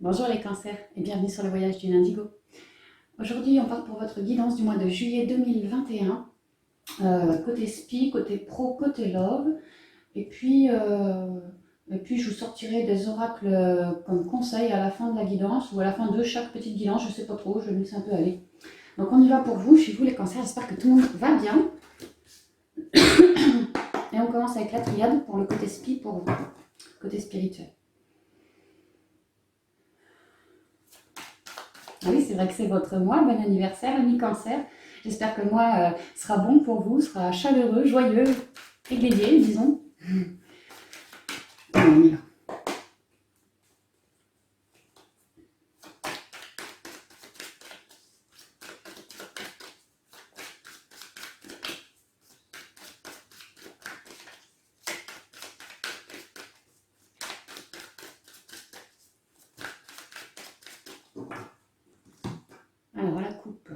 Bonjour les cancers et bienvenue sur le voyage d'une indigo. Aujourd'hui on part pour votre guidance du mois de juillet 2021, côté spi, côté pro, côté love. Et puis, je vous sortirai des oracles comme conseil à la fin de la guidance ou à la fin de chaque petite guidance, je ne sais pas trop, je vais me laisser un peu aller. Donc on y va pour vous, chez vous les cancers, j'espère que tout le monde va bien. Et on commence avec la triade pour le côté spi pour vous, côté spirituel. Ah oui, c'est vrai que c'est votre mois, bon anniversaire, ami cancer. J'espère que le mois sera bon pour vous, sera chaleureux, joyeux, égayé, disons. Allez, on y va. Alors, la coupe.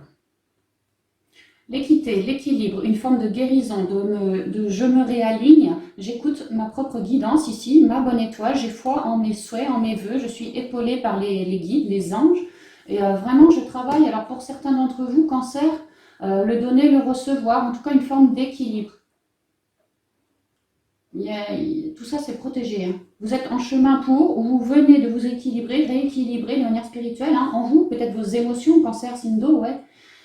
L'équité, l'équilibre, une forme de guérison, de je me réaligne, j'écoute ma propre guidance ici, ma bonne étoile, j'ai foi en mes souhaits, en mes vœux, je suis épaulée par les guides, les anges, et vraiment je travaille, alors pour certains d'entre vous, cancer, le donner, le recevoir, en tout cas une forme d'équilibre. Tout ça c'est protégé, hein. Vous êtes en chemin pour, ou vous venez de vous équilibrer, rééquilibrer de manière spirituelle, hein, en vous, peut-être vos émotions, cancer, signe d'eau, ouais.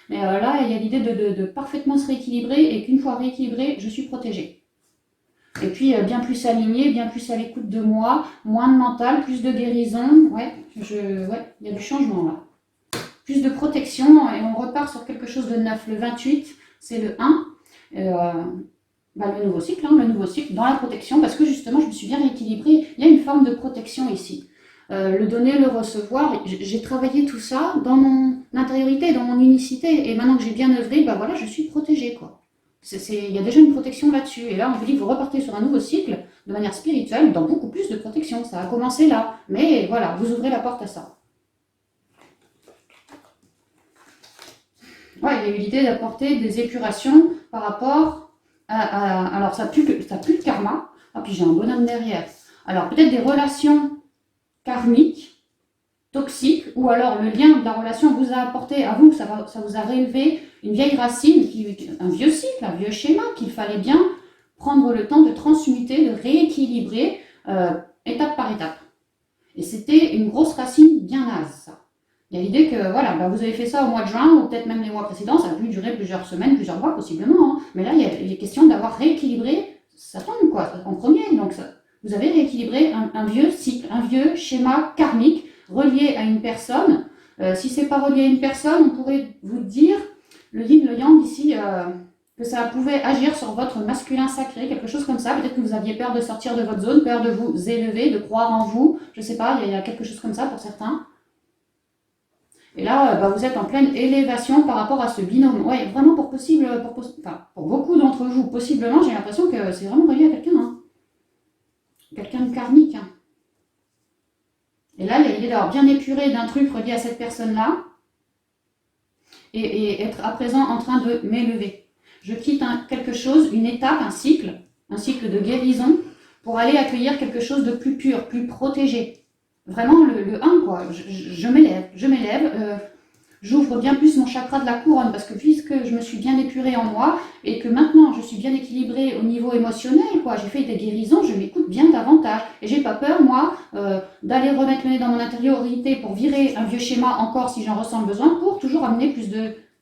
Mais là, il y a l'idée de parfaitement se rééquilibrer et qu'une fois rééquilibré, je suis protégée. Et puis, bien plus alignée, bien plus à l'écoute de moi, moins de mental, plus de guérison. Ouais, il y a du changement là. Plus de protection et on repart sur quelque chose de neuf. Le 28, c'est le 1. Le nouveau cycle, hein, le nouveau cycle dans la protection parce que justement, je me suis bien rééquilibrée. Il y a une forme de protection ici. Le donner, le recevoir, j'ai travaillé tout ça dans mon intériorité, dans mon unicité, et maintenant que j'ai bien œuvré, bah voilà, je suis protégée, quoi. Il y a déjà une protection là-dessus, et là on vous dit que vous repartez sur un nouveau cycle, de manière spirituelle, dans beaucoup plus de protection, ça a commencé là, mais voilà, vous ouvrez la porte à ça. Ouais, il y a eu l'idée d'apporter des épurations par rapport alors ça pue le karma, ah puis j'ai un bonhomme derrière, alors peut-être des relations karmique, toxique, ou alors le lien de la relation vous a apporté à vous, ça vous a rélevé une vieille racine, un vieux cycle, un vieux schéma qu'il fallait bien prendre le temps de transmuter, de rééquilibrer étape par étape. Et c'était une grosse racine bien naze, ça. Il y a l'idée que voilà, vous avez fait ça au mois de juin, ou peut-être même les mois précédents, ça a pu durer plusieurs semaines, plusieurs mois possiblement, hein. Mais là, il est question d'avoir rééquilibré, ça tombe quoi, en premier, donc ça, vous avez rééquilibré un vieux cycle, un vieux schéma karmique relié à une personne. Si c'est pas relié à une personne, on pourrait vous dire, le yin, le yang ici, que ça pouvait agir sur votre masculin sacré, quelque chose comme ça. Peut-être que vous aviez peur de sortir de votre zone, peur de vous élever, de croire en vous. Je sais pas, il y a quelque chose comme ça pour certains. Et là, vous êtes en pleine élévation par rapport à ce binôme. Ouais, vraiment pour beaucoup d'entre vous, possiblement, j'ai l'impression que c'est vraiment relié à quelqu'un, hein. Quelqu'un de karmique, hein. Et là, il y a l'idée d'avoir bien épuré d'un truc relié à cette personne-là et être à présent en train de m'élever. Je quitte quelque chose, une étape, un cycle de guérison pour aller accueillir quelque chose de plus pur, plus protégé. Vraiment le 1, quoi. Je m'élève, j'ouvre bien plus mon chakra de la couronne parce que puisque je me suis bien épurée en moi et que maintenant je suis bien équilibrée au niveau émotionnel, quoi, j'ai fait des guérisons, je m'écoute bien davantage et j'ai pas peur moi d'aller remettre le nez dans mon intériorité pour virer un vieux schéma encore si j'en ressens le besoin pour toujours amener plus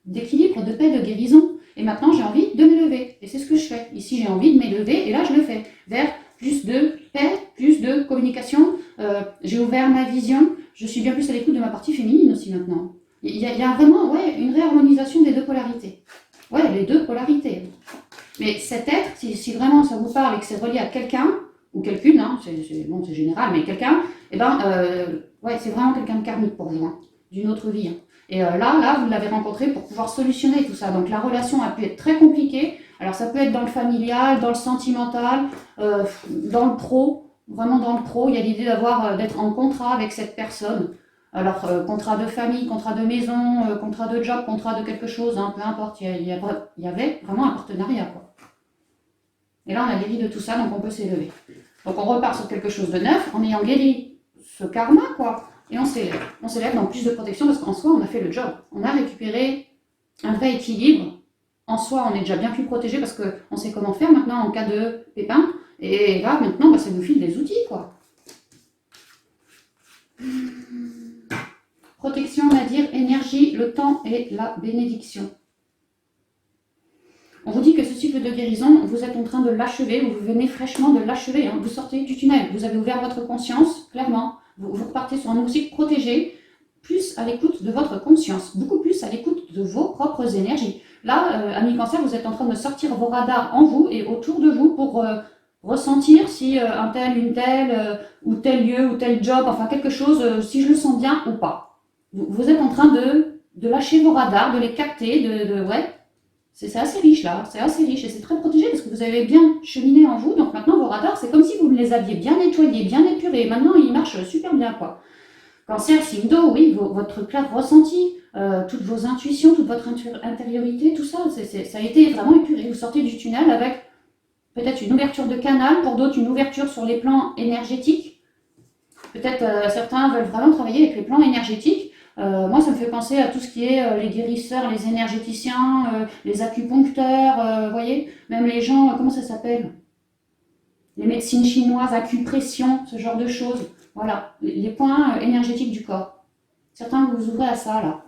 d'équilibre, de paix, de guérison. Et maintenant j'ai envie de m'élever et c'est ce que je fais. Ici j'ai envie de m'élever et là je le fais vers plus de paix, plus de communication. J'ai ouvert ma vision, je suis bien plus à l'écoute de ma partie féminine aussi maintenant. Il y a vraiment une réharmonisation des deux polarités. Ouais, les deux polarités. Mais cet être, si vraiment ça vous parle et que c'est relié à quelqu'un, ou quelqu'une, hein, c'est général, mais quelqu'un, c'est vraiment quelqu'un de karmique pour vous, hein, d'une autre vie. Hein. Et là, vous l'avez rencontré pour pouvoir solutionner tout ça. Donc la relation a pu être très compliquée. Alors ça peut être dans le familial, dans le sentimental, dans le pro, vraiment dans le pro. Il y a l'idée d'être en contrat avec cette personne. Alors, contrat de famille, contrat de maison, contrat de job, contrat de quelque chose, hein, peu importe, il y avait vraiment un partenariat, quoi. Et là, on a guéri de tout ça, donc on peut s'élever. Donc, on repart sur quelque chose de neuf, en ayant guéri ce karma, quoi, et on s'élève. On s'élève dans plus de protection parce qu'en soi, on a fait le job. On a récupéré un vrai équilibre. En soi, on est déjà bien plus protégé parce qu'on sait comment faire maintenant en cas de pépin. Et là, maintenant, ça nous file des outils, quoi. Protection, on va dire, énergie, le temps et la bénédiction. On vous dit que ce cycle de guérison, vous êtes en train de l'achever, vous venez fraîchement de l'achever, hein. Vous sortez du tunnel, vous avez ouvert votre conscience, clairement. Vous repartez sur un nouveau cycle protégé, plus à l'écoute de votre conscience, beaucoup plus à l'écoute de vos propres énergies. Là, amis cancer, vous êtes en train de sortir vos radars en vous et autour de vous pour ressentir si un tel, une telle, ou tel lieu, ou tel job, enfin quelque chose, si je le sens bien ou pas. Vous êtes en train de lâcher vos radars, de les capter, ouais. C'est assez riche là, c'est assez riche et c'est très protégé parce que vous avez bien cheminé en vous. Donc maintenant vos radars, c'est comme si vous les aviez bien nettoyés, bien épurés. Maintenant ils marchent super bien, quoi. Cancer, signe d'eau, oui, votre clair ressenti, toutes vos intuitions, toute votre intériorité, tout ça, ça a été vraiment épuré. Vous sortez du tunnel avec peut-être une ouverture de canal, pour d'autres une ouverture sur les plans énergétiques. Peut-être certains veulent vraiment travailler avec les plans énergétiques. Moi, ça me fait penser à tout ce qui est les guérisseurs, les énergéticiens, les acupuncteurs, vous voyez, même les gens, comment ça s'appelle? Les médecines chinoises, acupression, ce genre de choses. Voilà, les points énergétiques du corps. Certains vous ouvrez à ça, là.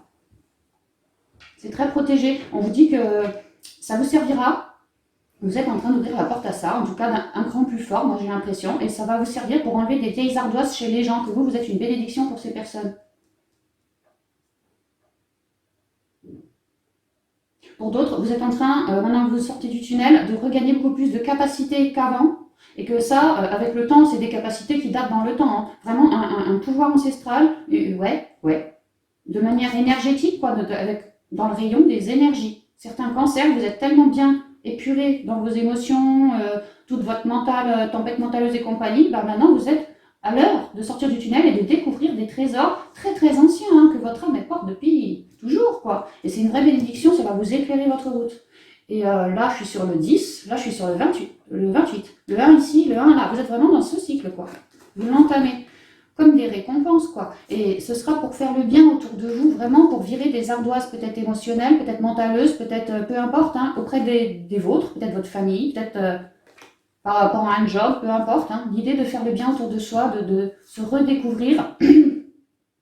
C'est très protégé. On vous dit que ça vous servira. Vous êtes en train d'ouvrir la porte à ça, en tout cas d'un cran plus fort, moi j'ai l'impression, et ça va vous servir pour enlever des vieilles ardoises chez les gens, que vous êtes une bénédiction pour ces personnes. Pour d'autres, vous êtes en train, maintenant que vous sortez du tunnel, de regagner beaucoup plus de capacités qu'avant. Et que ça, avec le temps, c'est des capacités qui datent dans le temps. Hein. Vraiment un pouvoir ancestral, ouais. De manière énergétique, quoi, dans le rayon des énergies. Certains cancers, vous êtes tellement bien épurés dans vos émotions, toute votre tempête mentaleuse et compagnie, maintenant vous êtes à l'heure de sortir du tunnel et de découvrir des trésors très très anciens, hein, que votre âme porte depuis toujours, quoi. Et c'est une vraie bénédiction, ça va vous éclairer votre route. Et là, je suis sur le 10, là, je suis sur le 28, le 1 ici, le 1 là. Vous êtes vraiment dans ce cycle, quoi. Vous l'entamez comme des récompenses, quoi. Et ce sera pour faire le bien autour de vous, vraiment pour virer des ardoises peut-être émotionnelles, peut-être mentaleuses, peut-être peu importe, hein, auprès des vôtres, peut-être votre famille, peut-être par rapport à un job, peu importe. Hein. L'idée de faire le bien autour de soi, de se redécouvrir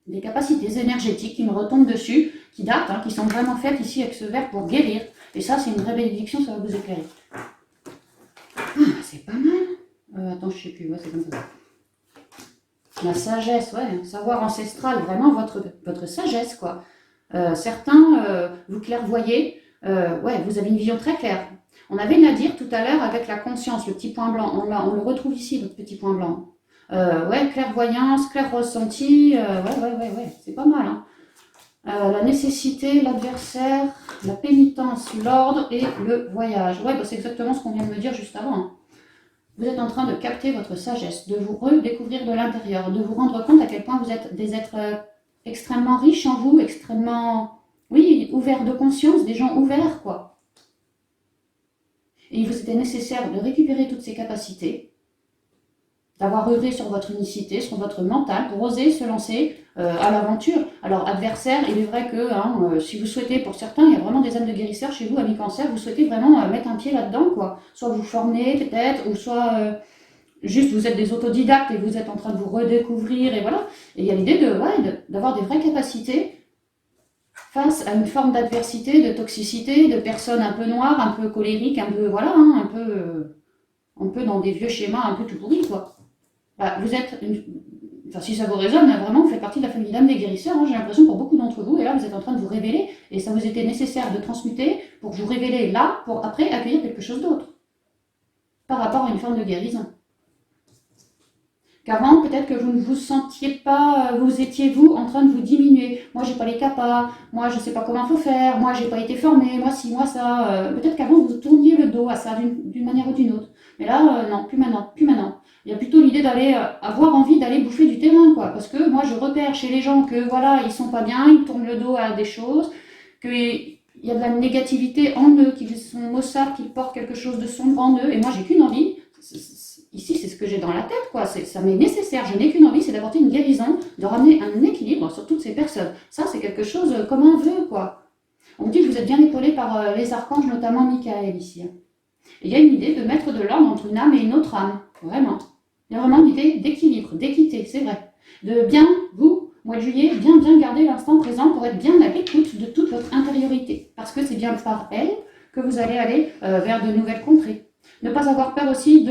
des capacités énergétiques qui nous retombent dessus, qui datent, hein, qui sont vraiment faites ici avec ce verre pour guérir. Et ça, c'est une vraie bénédiction, ça va vous éclairer. C'est pas mal. Attends, je sais plus, ouais, c'est comme ça. La sagesse, ouais, savoir ancestral, vraiment votre sagesse, quoi. Certains, vous clairvoyez, ouais, vous avez une vision très claire. On avait Nadir tout à l'heure avec la conscience, le petit point blanc. On le retrouve ici, notre petit point blanc. Ouais, clairvoyance, clair ressenti, ouais, c'est pas mal. Hein. La nécessité, l'adversaire, la pénitence, l'ordre et le voyage. Ouais, c'est exactement ce qu'on vient de me dire juste avant. Hein. Vous êtes en train de capter votre sagesse, de vous redécouvrir de l'intérieur, de vous rendre compte à quel point vous êtes des êtres extrêmement riches en vous, extrêmement, oui, ouverts de conscience, des gens ouverts, quoi. Et il vous était nécessaire de récupérer toutes ces capacités, d'avoir œuvré sur votre unicité, sur votre mental, pour oser se lancer à l'aventure. Alors, adversaire, il est vrai que si vous souhaitez, pour certains, il y a vraiment des âmes de guérisseurs chez vous, amis cancer, vous souhaitez vraiment mettre un pied là-dedans, quoi. Soit vous formez, peut-être, ou soit juste vous êtes des autodidactes et vous êtes en train de vous redécouvrir, et voilà. Et il y a l'idée d'avoir des vraies capacités face à une forme d'adversité, de toxicité, de personnes un peu noires, un peu colériques, un peu, voilà, hein, un peu dans des vieux schémas un peu tout pourris, quoi. Vous êtes, enfin, si ça vous résonne, vraiment, vous faites partie de la famille d'âmes des guérisseurs, hein, j'ai l'impression pour beaucoup d'entre vous, et là, vous êtes en train de vous révéler, et ça vous était nécessaire de transmuter pour vous révéler là, pour après accueillir quelque chose d'autre, par rapport à une forme de guérison. Qu'avant, peut-être que vous ne vous sentiez pas, vous étiez vous en train de vous diminuer. Moi, j'ai pas les capas, moi, je sais pas comment il faut faire, moi, j'ai pas été formée, moi, si, moi, ça. Peut-être qu'avant, vous tourniez le dos à ça d'une manière ou d'une autre. Mais là, non, plus maintenant, plus maintenant. Il y a plutôt l'idée d'aller avoir envie d'aller bouffer du terrain, quoi. Parce que moi, je repère chez les gens que, voilà, ils sont pas bien, ils tournent le dos à des choses, qu'il y a de la négativité en eux, qu'ils sont maussards, qu'ils portent quelque chose de sombre en eux. Et moi, j'ai qu'une envie, ici, c'est ce que j'ai dans la tête, quoi. Ça m'est nécessaire. Je n'ai qu'une envie, c'est d'apporter une guérison, de ramener un équilibre sur toutes ces personnes. Ça, c'est quelque chose comme un vœu, quoi. On me dit que vous êtes bien épaulé par les archanges, notamment Michael, ici. Et il y a une idée de mettre de l'ordre entre une âme et une autre âme. Vraiment. Il y a vraiment une idée d'équilibre, d'équité, c'est vrai. De bien, vous, mois de juillet, bien garder l'instant présent pour être bien à l'écoute de toute votre intériorité. Parce que c'est bien par elle que vous allez aller vers de nouvelles contrées. Ne pas avoir peur aussi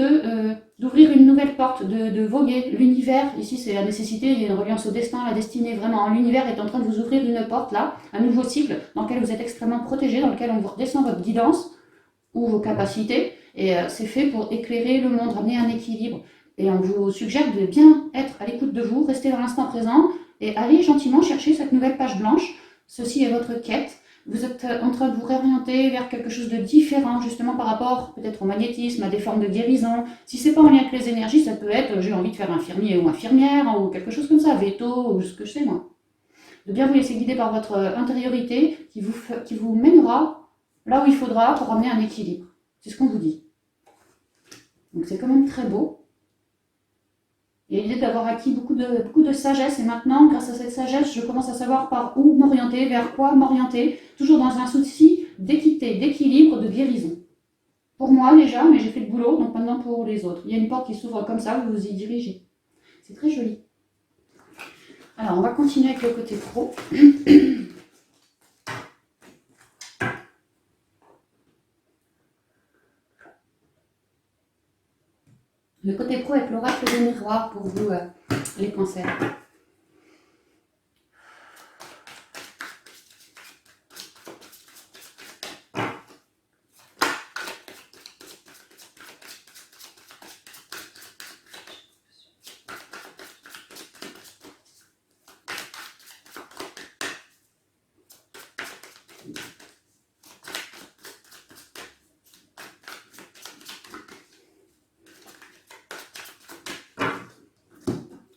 d'ouvrir une nouvelle porte, de voguer. L'univers, ici c'est la nécessité, il y a une reliance au destin, à la destinée, vraiment. L'univers est en train de vous ouvrir une porte là, un nouveau cycle dans lequel vous êtes extrêmement protégé, dans lequel on vous redescend votre guidance ou vos capacités. Et c'est fait pour éclairer le monde, ramener un équilibre. Et on vous suggère de bien être à l'écoute de vous, rester dans l'instant présent et aller gentiment chercher cette nouvelle page blanche. Ceci est votre quête. Vous êtes en train de vous réorienter vers quelque chose de différent, justement par rapport peut-être au magnétisme, à des formes de guérison. Si c'est pas en lien avec les énergies, ça peut être j'ai envie de faire infirmier ou infirmière ou quelque chose comme ça, veto ou ce que je sais moi. De bien vous laisser guider par votre intériorité qui vous mènera là où il faudra pour ramener un équilibre. C'est ce qu'on vous dit. Donc c'est quand même très beau. Il y a l'idée d'avoir acquis beaucoup de sagesse et maintenant, grâce à cette sagesse, je commence à savoir par où m'orienter, vers quoi m'orienter, toujours dans un souci d'équité, d'équilibre, de guérison. Pour moi déjà, mais j'ai fait le boulot, donc maintenant pour les autres. Il y a une porte qui s'ouvre comme ça, vous vous y dirigez. C'est très joli. Alors, on va continuer avec le côté pro. Le côté pro avec l'oracle de miroir pour vous, les cancers.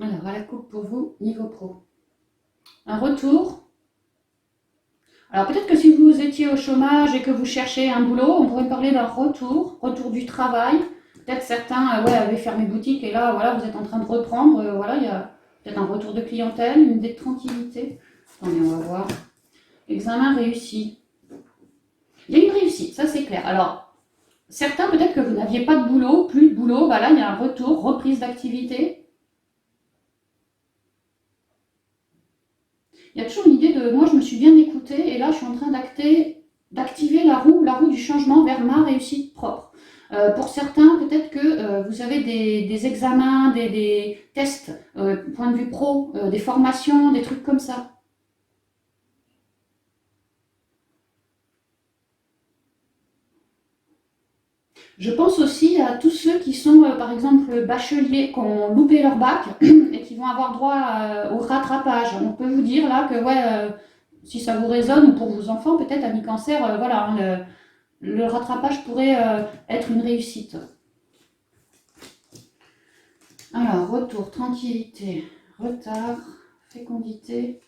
Alors, à la coupe pour vous, niveau pro. Un retour. Alors, peut-être que si vous étiez au chômage et que vous cherchez un boulot, on pourrait parler d'un retour du travail. Peut-être certains avaient fermé boutique et là, voilà, vous êtes en train de reprendre. Voilà, il y a peut-être un retour de clientèle, une idée de tranquillité. Attendez, on va voir. Examen réussi. Il y a une réussite, ça c'est clair. Alors, certains, peut-être que vous n'aviez pas de boulot, plus de boulot. Bah là, il y a un retour, reprise d'activité. Il y a toujours une idée de moi je me suis bien écoutée et là je suis en train d'activer la roue du changement vers ma réussite propre. Pour certains, peut-être que vous avez des examens, des tests, point de vue pro, des formations, des trucs comme ça. Je pense aussi à tous ceux qui sont, par exemple, bacheliers, qui ont loupé leur bac et qui vont avoir droit au rattrapage. On peut vous dire là que, si ça vous résonne, ou pour vos enfants, peut-être, amis cancer, voilà, hein, le rattrapage pourrait être une réussite. Alors, retour, tranquillité, retard, fécondité,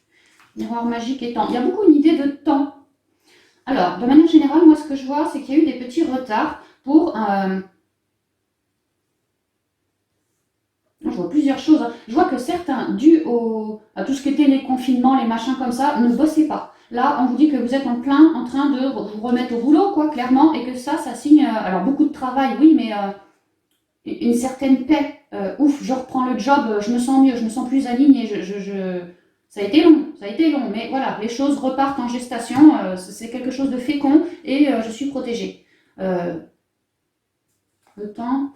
miroir magique et temps. Il y a beaucoup une idée de temps. Alors, de manière générale, moi, ce que je vois, c'est qu'il y a eu des petits retards pour... je vois plusieurs choses. Je vois que certains, dû à tout ce qui était les confinements, les machins comme ça, ne bossaient pas. Là, on vous dit que vous êtes en train de vous remettre au boulot, quoi, clairement, et que ça signe, alors beaucoup de travail, oui, mais une certaine paix. Ouf, je reprends le job, je me sens mieux, je me sens plus alignée, ça a été long, mais voilà, les choses repartent en gestation, c'est quelque chose de fécond, et je suis protégée. Le temps,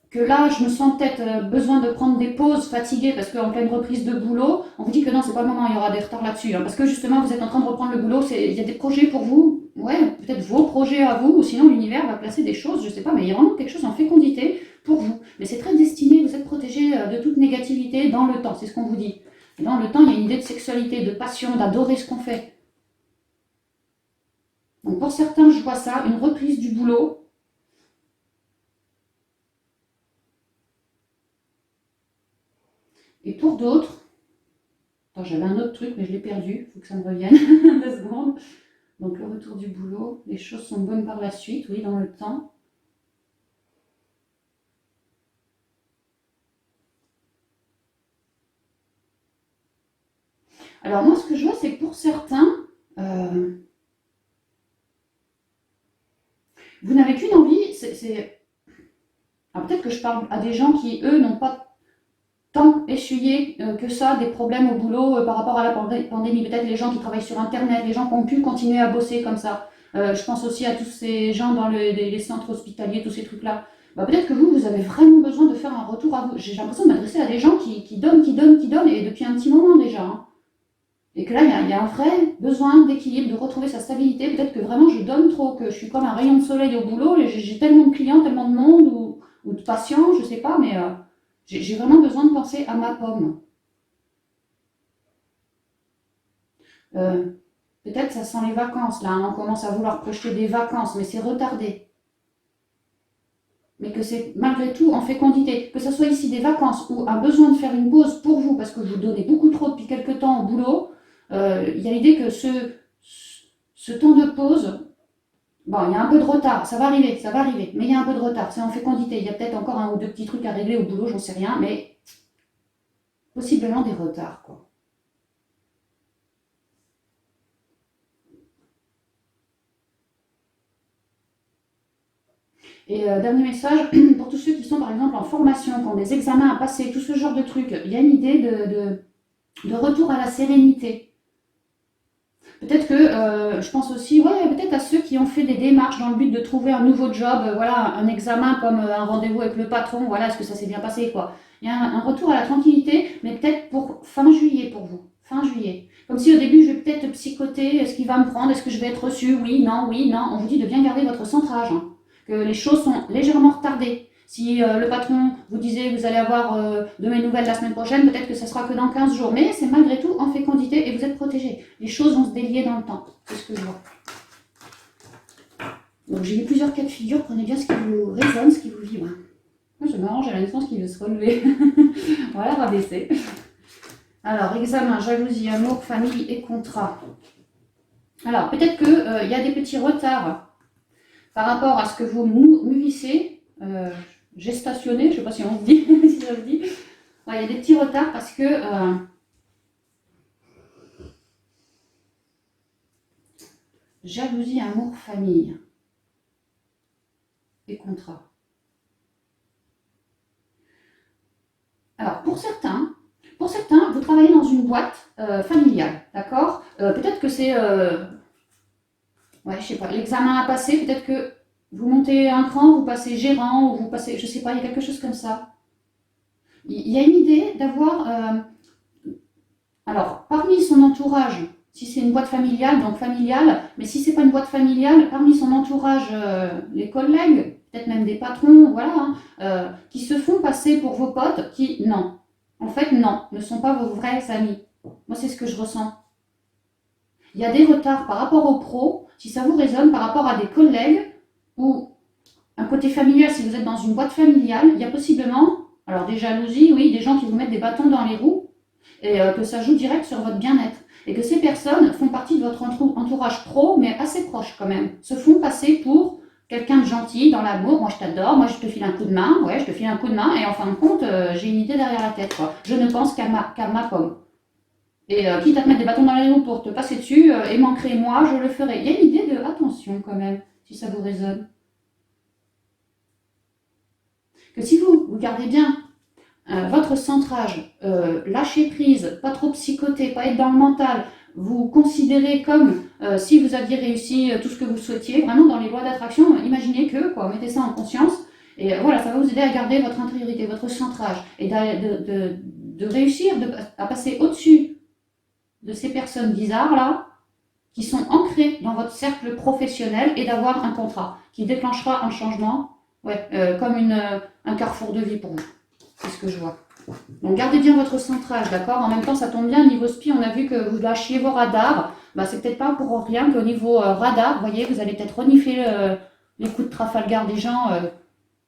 que là, je me sens peut-être besoin de prendre des pauses, fatiguée, parce qu'en pleine reprise de boulot, on vous dit que non, c'est pas le moment, il y aura des retards là-dessus. Hein, parce que justement, vous êtes en train de reprendre le boulot, il y a des projets pour vous, peut-être vos projets à vous, ou sinon l'univers va placer des choses, je sais pas, mais il y a vraiment quelque chose en fécondité pour vous. Mais c'est très destiné, vous êtes protégé de toute négativité dans le temps, c'est ce qu'on vous dit. Et dans le temps, il y a une idée de sexualité, de passion, d'adorer ce qu'on fait. Donc pour certains, je vois ça, une reprise du boulot. Et pour d'autres, j'avais un autre truc, mais je l'ai perdu, il faut que ça me revienne. 2 secondes. Donc le retour du boulot, les choses sont bonnes par la suite, oui, dans le temps. Alors moi, ce que je vois, c'est que pour certains, euh, vous n'avez qu'une envie, alors peut-être que je parle à des gens qui, eux, n'ont pas tant essuyé que ça des problèmes au boulot par rapport à la pandémie. Peut-être les gens qui travaillent sur Internet, les gens qui ont pu continuer à bosser comme ça. Je pense aussi à tous ces gens dans les centres hospitaliers, tous ces trucs-là. Bah, peut-être que vous avez vraiment besoin de faire un retour à vous. J'ai l'impression de m'adresser à des gens qui donnent, qui donnent, qui donnent, et depuis un petit moment déjà, hein. Et que là, il y a un vrai besoin d'équilibre, de retrouver sa stabilité. Peut-être que vraiment je donne trop, que je suis comme un rayon de soleil au boulot, et j'ai tellement de clients, tellement de monde, ou de patients, je sais pas, mais j'ai vraiment besoin de penser à ma pomme. Euh, Peut-être ça sent les vacances, là, hein, on commence à vouloir projeter des vacances, mais c'est retardé. Mais que c'est malgré tout en fécondité. Que ce soit ici des vacances ou un besoin de faire une pause pour vous, parce que vous donnez beaucoup trop depuis quelques temps au boulot, il y a l'idée que ce temps de pause, bon, il y a un peu de retard, ça va arriver, mais il y a un peu de retard, c'est en fécondité. Il y a peut-être encore un ou deux petits trucs à régler au boulot, j'en sais rien, mais possiblement des retards, quoi. Et dernier message, pour tous ceux qui sont par exemple en formation, qui ont des examens à passer, tout ce genre de trucs, il y a une idée de retour à la sérénité. Peut-être que, je pense aussi, ouais, peut-être à ceux qui ont fait des démarches dans le but de trouver un nouveau job, voilà, un examen comme un rendez-vous avec le patron, voilà, est-ce que ça s'est bien passé, quoi. Il y a un retour à la tranquillité, mais peut-être pour fin juillet pour vous, fin juillet. Comme si au début je vais peut-être psychoter, est-ce qu'il va me prendre, est-ce que je vais être reçu, oui, non. On vous dit de bien garder votre centrage, hein, que les choses sont légèrement retardées. Si le patron vous disait que vous allez avoir de mes nouvelles la semaine prochaine, peut-être que ça sera que dans 15 jours. Mais c'est malgré tout en fécondité et vous êtes protégé. Les choses vont se délier dans le temps. C'est ce que je vois. Donc j'ai mis plusieurs cas de figure. Prenez bien ce qui vous résonne, ce qui vous vibre. Moi, je m'arrange, j'ai la naissance qui veut se relever. Voilà, rabaisser. Alors, examen, jalousie, amour, famille et contrat. Alors, peut-être qu'il y a des petits retards par rapport à ce que vous mûrissez. Gestationné, je ne sais pas si on se dit, si ça se dit. Ouais, il y a des petits retards parce que jalousie, amour, famille et contrat. Alors pour certains, vous travaillez dans une boîte familiale, d'accord. Peut-être que c'est, ouais, je sais pas, l'examen à passer, peut-être que vous montez un cran, vous passez gérant, ou vous passez, je sais pas, il y a quelque chose comme ça. Il y a une idée d'avoir, alors, parmi son entourage, si c'est une boîte familiale, donc familiale, mais si c'est pas une boîte familiale, parmi son entourage, les collègues, peut-être même des patrons, voilà, hein, qui se font passer pour vos potes, qui, non, en fait, non, ne sont pas vos vrais amis. Moi, c'est ce que je ressens. Il y a des retards par rapport aux pros, si ça vous résonne, par rapport à des collègues, ou un côté familial, si vous êtes dans une boîte familiale, il y a possiblement, alors des jalousies, oui, des gens qui vous mettent des bâtons dans les roues, et que ça joue direct sur votre bien-être. Et que ces personnes font partie de votre entourage pro, mais assez proche quand même. Se font passer pour quelqu'un de gentil, dans l'amour. Moi, je t'adore, moi, je te file un coup de main. Ouais, je te file un coup de main. Et en fin de compte, j'ai une idée derrière la tête, quoi. Je ne pense qu'à ma pomme. Et quitte à te mettre des bâtons dans les roues pour te passer dessus, et manquerait moi, je le ferai. Il y a une idée de attention quand même, si ça vous résonne. Que si vous gardez bien votre centrage, lâcher prise, pas trop psychoter, pas être dans le mental, vous considérez comme si vous aviez réussi tout ce que vous souhaitiez, vraiment dans les lois d'attraction, imaginez que, quoi, mettez ça en conscience, et voilà, ça va vous aider à garder votre intériorité, votre centrage, et de réussir à passer au-dessus de ces personnes bizarres-là, qui sont ancrées dans votre cercle professionnel, et d'avoir un contrat qui déclenchera un changement, ouais, comme un carrefour de vie pour vous. C'est ce que je vois. Donc gardez bien votre centrage, d'accord. En même temps, ça tombe bien, niveau SPI, on a vu que vous lâchiez vos radars. Bah, c'est peut-être pas pour rien qu'au niveau radar, vous voyez, vous allez peut-être renifler les coups de Trafalgar des gens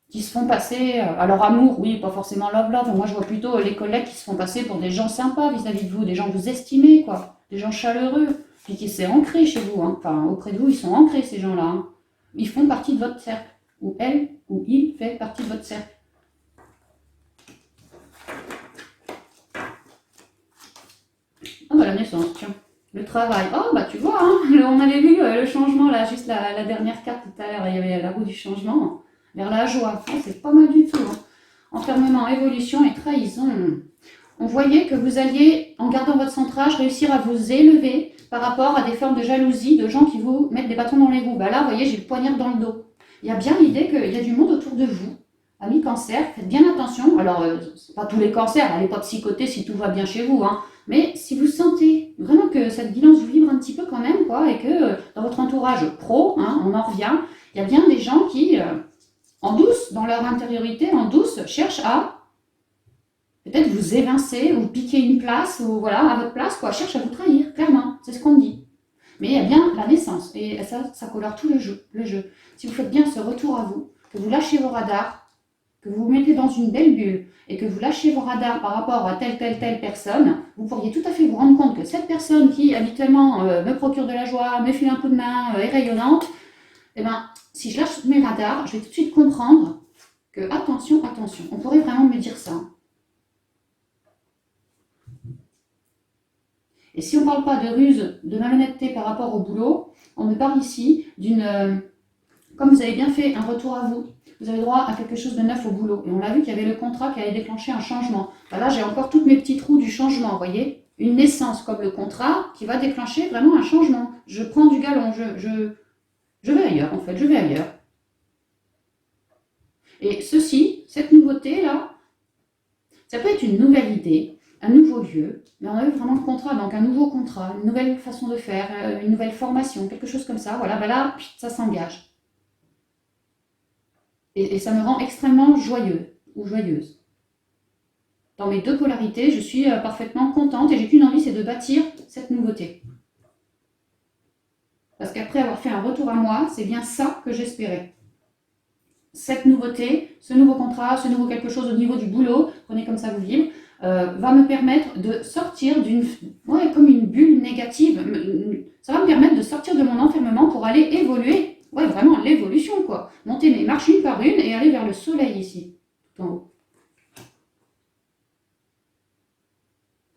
qui se font passer. Alors amour, oui, pas forcément love. Moi, je vois plutôt les collègues qui se font passer pour des gens sympas vis-à-vis de vous, des gens que vous estimez, quoi. Des gens chaleureux. puis qui s'est ancré chez vous, hein. Enfin, auprès de vous, ils sont ancrés, ces gens-là, hein. Ils font partie de votre cercle, ou elle, ou il fait partie de votre cercle. Ah bah la naissance, tiens. Le travail. Oh bah tu vois, hein, on avait vu le changement là, juste la dernière carte tout à l'heure, il y avait la roue du changement vers la joie. Oh, c'est pas mal du tout, hein. Enfermement, évolution et trahison. On voyait que vous alliez, en gardant votre centrage, réussir à vous élever par rapport à des formes de jalousie, de gens qui vous mettent des bâtons dans les roues. Bah là, vous voyez, j'ai le poignard dans le dos. Il y a bien l'idée qu'il y a du monde autour de vous. Amis cancer, faites bien attention. Alors, c'est pas tous les cancers, n'allez pas psychoter si tout va bien chez vous, hein. Mais si vous sentez vraiment que cette guidance vous vibre un petit peu quand même, quoi, et que dans votre entourage pro, hein, on en revient, il y a bien des gens qui, en douce, dans leur intériorité, en douce, cherchent à peut-être vous évincer ou piquer une place, ou voilà, à votre place, quoi, cherchent à vous trahir, clairement, c'est ce qu'on dit. Mais il y a bien la naissance, et ça colore tout le jeu. Si vous faites bien ce retour à vous, que vous lâchez vos radars, que vous vous mettez dans une belle bulle et que vous lâchez vos radars par rapport à telle personne, vous pourriez tout à fait vous rendre compte que cette personne qui habituellement me procure de la joie, me file un coup de main, est rayonnante, eh ben, si je lâche mes radars, je vais tout de suite comprendre que attention, on pourrait vraiment me dire ça. Et si on ne parle pas de ruse, de malhonnêteté par rapport au boulot, on me parle ici d'une... comme vous avez bien fait un retour à vous, vous avez droit à quelque chose de neuf au boulot. Et on l'a vu qu'il y avait le contrat qui allait déclencher un changement. Ben là, j'ai encore toutes mes petits trous du changement, vous voyez. Une naissance comme le contrat qui va déclencher vraiment un changement. Je prends du galon, je vais ailleurs, en fait, je vais ailleurs. Et ceci, cette nouveauté-là, ça peut être une nouvelle idée, un nouveau lieu, mais on a eu vraiment le contrat, donc un nouveau contrat, une nouvelle façon de faire, une nouvelle formation, quelque chose comme ça. Voilà, ben là, ça s'engage. Et ça me rend extrêmement joyeux ou joyeuse. Dans mes deux polarités, je suis parfaitement contente et j'ai qu'une envie, c'est de bâtir cette nouveauté. Parce qu'après avoir fait un retour à moi, c'est bien ça que j'espérais. Cette nouveauté, ce nouveau contrat, ce nouveau quelque chose au niveau du boulot, prenez comme ça vous vibre, va me permettre de sortir d'une... Ouais, comme une bulle négative. Ça va me permettre de sortir de mon enfermement pour aller évoluer. Ouais, vraiment, l'évolution, quoi. Monter mes marches une par une et aller vers le soleil ici, tout en haut.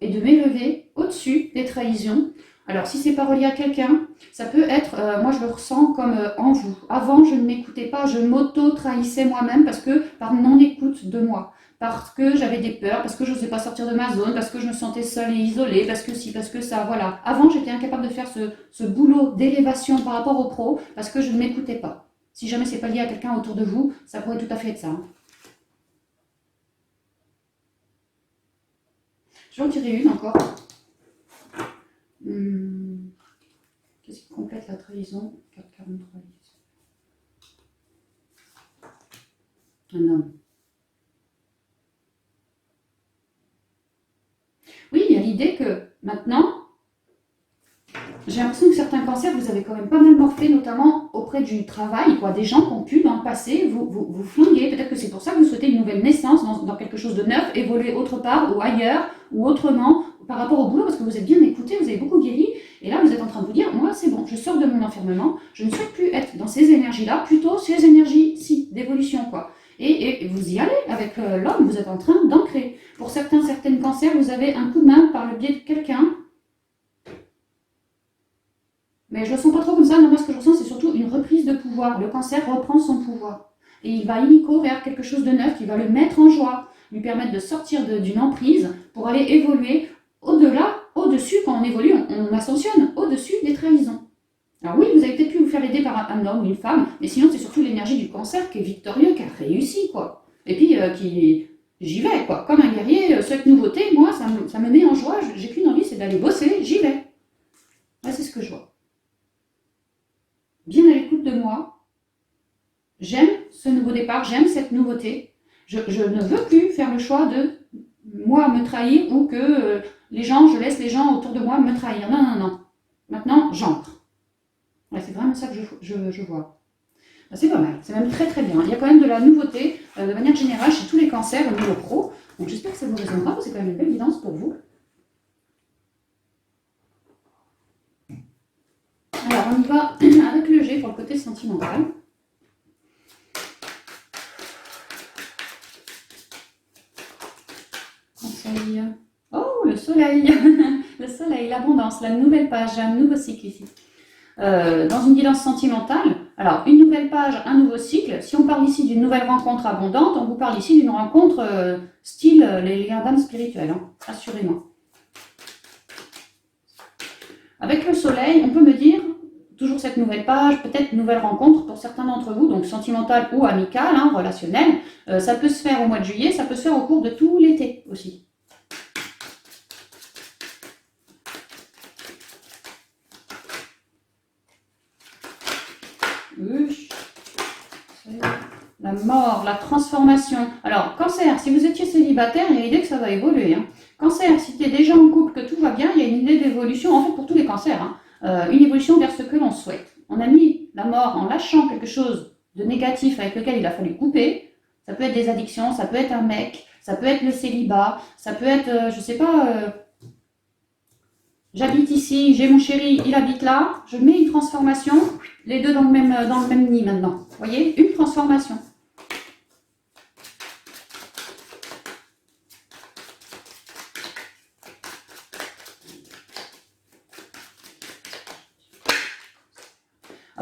Et de m'élever au-dessus des trahisons. Alors, si c'est pas relié à quelqu'un, ça peut être, moi je le ressens comme en vous. Avant, je ne m'écoutais pas, je m'auto-trahissais moi-même parce que par non-écoute de moi. Parce que j'avais des peurs, parce que je n'osais pas sortir de ma zone, parce que je me sentais seule et isolée, parce que si, parce que ça, voilà. Avant, j'étais incapable de faire ce boulot d'élévation par rapport au pro, parce que je ne m'écoutais pas. Si jamais c'est pas lié à quelqu'un autour de vous, ça pourrait tout à fait être ça, hein. Je vais en tirer une encore. Qu'est-ce qui complète la trahison? 443. Un homme. Oui, il y a l'idée que maintenant, j'ai l'impression que certains cancers, vous avez quand même pas mal morflé, notamment auprès du travail, quoi. Des gens qui ont pu, dans le passé, vous flinguer. Peut-être que c'est pour ça que vous souhaitez une nouvelle naissance dans quelque chose de neuf, évoluer autre part ou ailleurs, ou autrement, par rapport au boulot, parce que vous êtes bien écouté, vous avez beaucoup guéri. Et là, vous êtes en train de vous dire, moi, c'est bon, je sors de mon enfermement, je ne souhaite plus être dans ces énergies-là, plutôt ces énergies-ci, d'évolution, quoi. Et vous y allez avec l'homme, vous êtes en train d'ancrer. Pour certaines cancers, vous avez un coup de main par le biais de quelqu'un. Mais je ne le sens pas trop comme ça. Non, moi, ce que je ressens, c'est surtout une reprise de pouvoir. Le cancer reprend son pouvoir. Et il va illico vers quelque chose de neuf qui va le mettre en joie, lui permettre de sortir d'une emprise pour aller évoluer au-delà, au-dessus. Quand on évolue, on ascensionne au-dessus des trahisons. Alors oui, vous avez peut-être pu vous faire aider par un homme ou une femme, mais sinon, c'est surtout l'énergie du cancer qui est victorieux, qui a réussi, quoi. Et puis, j'y vais, quoi. Comme un guerrier, cette nouveauté, moi, ça me met en joie. J'ai qu'une envie, c'est d'aller bosser, j'y vais. Là, c'est ce que je vois. Bien à l'écoute de moi. J'aime ce nouveau départ, j'aime cette nouveauté. Je ne veux plus faire le choix de moi me trahir ou que je laisse les gens autour de moi me trahir. Non, non, non. Maintenant, j'entre. Ouais, c'est vraiment ça que je vois. Ben, c'est pas mal, c'est même très très bien. Il y a quand même de la nouveauté de manière générale chez tous les cancers au niveau pro. Donc j'espère que ça vous résonnera, c'est quand même une belle guidance pour vous. va avec le G pour le côté sentimental. Conseil. Oh, le soleil. Le soleil, l'abondance, la nouvelle page, un nouveau cycle ici. Dans une guidance sentimentale, alors une nouvelle page, un nouveau cycle. Si on parle ici d'une nouvelle rencontre abondante, on vous parle ici d'une rencontre style les liens d'âme spirituels, hein, assurément. Avec le soleil, on peut me dire, toujours cette nouvelle page, peut-être nouvelle rencontre pour certains d'entre vous, donc sentimentale ou amicale, hein, relationnelle. Ça peut se faire au mois de juillet, ça peut se faire au cours de tout l'été aussi. La mort, la transformation. Alors, cancer, si vous étiez célibataire, il y a l'idée que ça va évoluer. Hein. Cancer, si tu es déjà en couple, que tout va bien, il y a une idée d'évolution, en fait pour tous les cancers, hein, une évolution vers ce que l'on souhaite. On a mis la mort en lâchant quelque chose de négatif avec lequel il a fallu couper. Ça peut être des addictions, ça peut être un mec, ça peut être le célibat, ça peut être, je sais pas, j'habite ici, j'ai mon chéri, il habite là, je mets une transformation, les deux dans le même nid maintenant. Vous voyez, une transformation.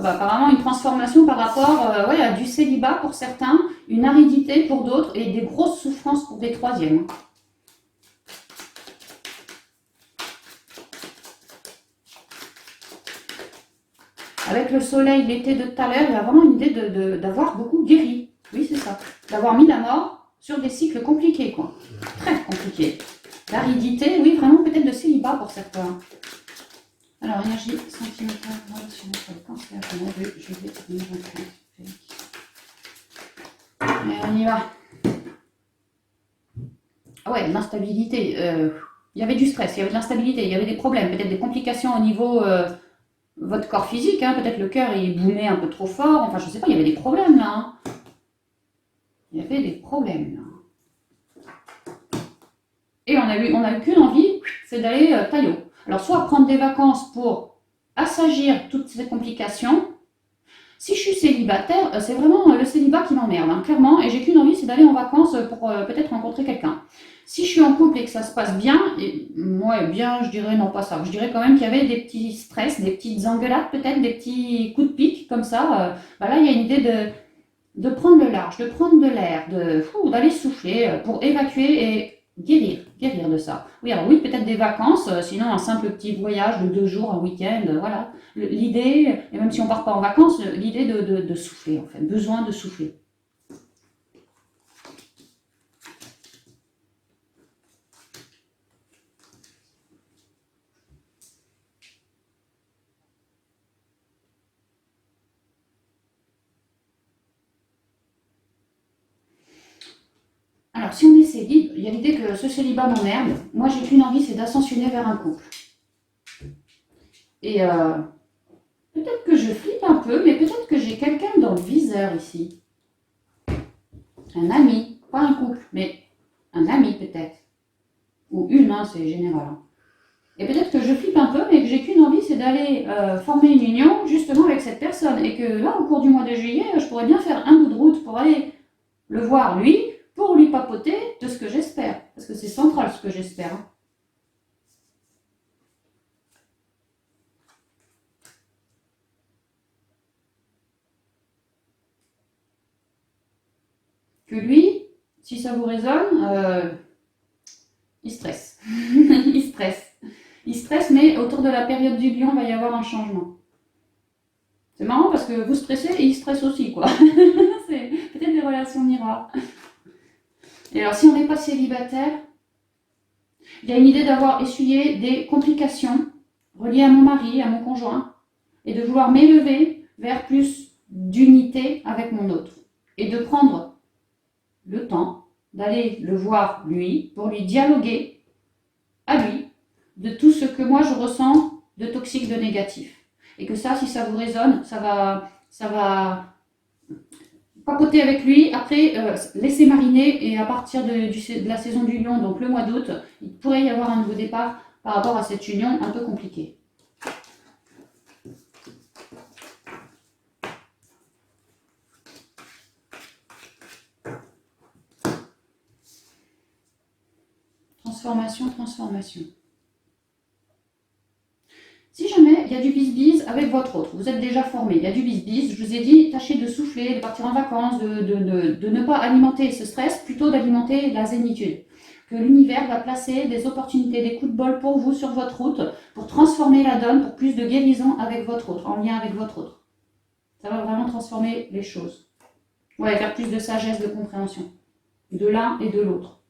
Ah bah, apparemment, une transformation par rapport ouais, à du célibat pour certains, une aridité pour d'autres et des grosses souffrances pour des troisièmes. Avec le soleil, l'été de tout à l'heure, il y a vraiment une idée d'avoir beaucoup guéri. Oui, c'est ça. D'avoir mis la mort sur des cycles compliqués, quoi. Très compliqués. L'aridité, oui, vraiment peut-être de célibat pour certains. Alors, énergie sentimentale, relationnelle sur le cancer, on a vu, je vais venir en on y va. Ah ouais, l'instabilité. Il y avait du stress, il y avait de l'instabilité, il y avait des problèmes, peut-être des complications au niveau votre corps physique, hein, peut-être le cœur il boumait un peu trop fort, enfin je sais pas, il y avait des problèmes là. Hein. Il y avait des problèmes là. Et on a eu qu'une envie, c'est d'aller taillot. Alors soit prendre des vacances pour assagir toutes ces complications. Si je suis célibataire, c'est vraiment le célibat qui m'emmerde, hein, clairement, et j'ai qu'une envie, c'est d'aller en vacances pour peut-être rencontrer quelqu'un. Si je suis en couple et que ça se passe bien, et moi, bien, je dirais non pas ça. Je dirais quand même qu'il y avait des petits stress, des petites engueulades peut-être, des petits coups de pique comme ça. Bah là, il y a une idée de prendre le large, de prendre de l'air, d'aller souffler pour évacuer et guérir de ça. Oui, alors oui, peut-être des vacances, sinon un simple petit voyage de 2 jours, un week-end, voilà. L'idée, et même si on ne part pas en vacances, l'idée de souffler en fait, besoin de souffler. Alors, si on est célib, il y a l'idée que ce célibat m'emmerde. Moi, j'ai qu'une envie, c'est d'ascensionner vers un couple. Et peut-être que je flippe un peu, mais peut-être que j'ai quelqu'un dans le viseur ici. Un ami, pas un couple, mais un ami peut-être. Ou une, hein, c'est général. Hein. Et peut-être que je flippe un peu, mais que j'ai qu'une envie, c'est d'aller former une union justement avec cette personne. Et que là, au cours du mois de juillet, je pourrais bien faire un bout de route pour aller le voir lui, pour lui papoter de ce que j'espère. Parce que c'est central ce que j'espère. Hein. Que lui, si ça vous résonne, il stresse. Il stresse. Il stresse, mais autour de la période du lion, il va y avoir un changement. C'est marrant parce que vous stressez et il stresse aussi, quoi. C'est peut-être des relations miroirs. Et alors, si on n'est pas célibataire, il y a une idée d'avoir essuyé des complications reliées à mon mari, à mon conjoint, et de vouloir m'élever vers plus d'unité avec mon autre. Et de prendre le temps d'aller le voir lui, pour lui dialoguer à lui de tout ce que moi je ressens de toxique, de négatif. Et que ça, si ça vous résonne, ça va papoter avec lui, après laisser mariner, et à partir de la saison du lion, donc le mois d'août, il pourrait y avoir un nouveau départ par rapport à cette union un peu compliquée. transformation, transformation. Si jamais il y a du bis-bis avec votre autre, vous êtes déjà formé, il y a du bis-bis, je vous ai dit, tâchez de souffler, de partir en vacances, de ne pas alimenter ce stress, plutôt d'alimenter la zénitude. Que l'univers va placer des opportunités, des coups de bol pour vous sur votre route, pour transformer la donne, pour plus de guérison avec votre autre, en lien avec votre autre. Ça va vraiment transformer les choses. Ouais, faire plus de sagesse, de compréhension, de l'un et de l'autre.